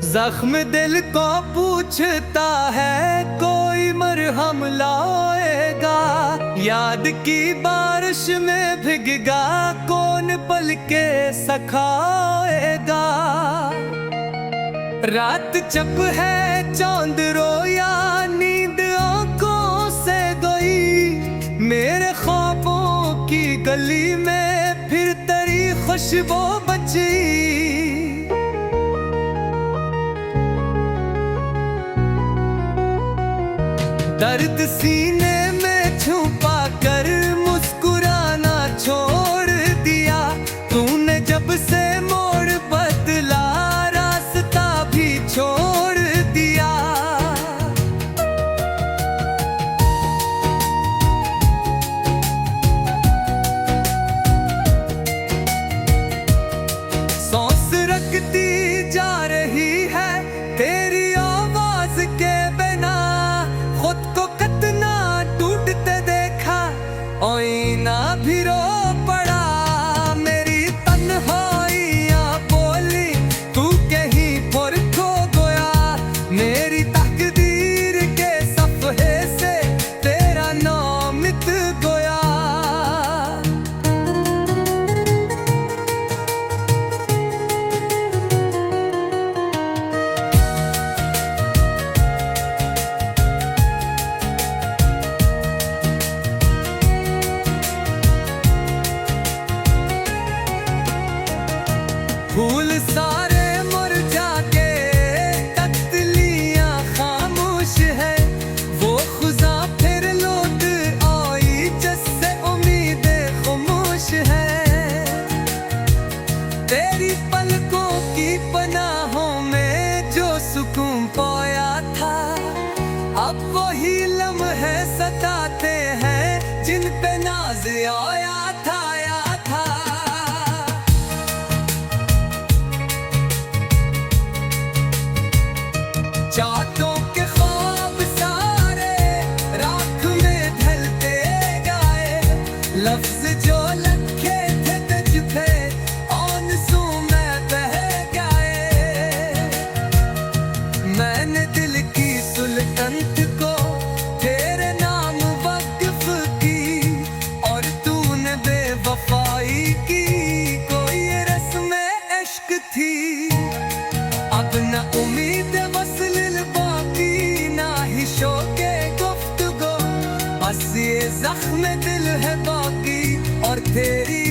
जख्म दिल को पूछता है कोई मरहम लाएगा। याद की बारिश में भीगेगा कौन पल के सखाएगा। रात चप है चांद रोया नींद आंखों से गई। मेरे ख्वाबों की गली में फिर तेरी खुशबू बची। दर्द सीने में छुपा कर मुस्कुराना छोड़ दिया। तूने जब से मोड़ बदला रास्ता भी छोड़ दिया। सांस रखती जा रही है तेरी आवाज के बिना। खुद को कितना टूटते देखा आईना भी रो पड़ा। मेरी तन्हाइयां बोली तू कहीं पर खो गया। मेरी तकदीर के सफ़े से तेरा नाम मिट गया। फूल सारे मुरझा के तितलियां खामोश है। वो खुदा फिर लौट आई जिससे उम्मीदें खामोश है। तेरी पलकों की पनाहों में जो सुकून पाया था अब वही लम्हे सताते हैं जिन पे नाज आया था। चाहतों के ख्वाब सारे राख में ढलते गए। लफ्ज जो लिखे थे तुझ पे आंसू में बह गए। मैंने दिल की सुल्तानत को तेरे नाम वक्फ की और तूने बेवफाई की। कोई रस्म इश्क थी अब न उम्मीद शोके गुफ्तगू। बस ये जख्म दिल है बाकी और तेरी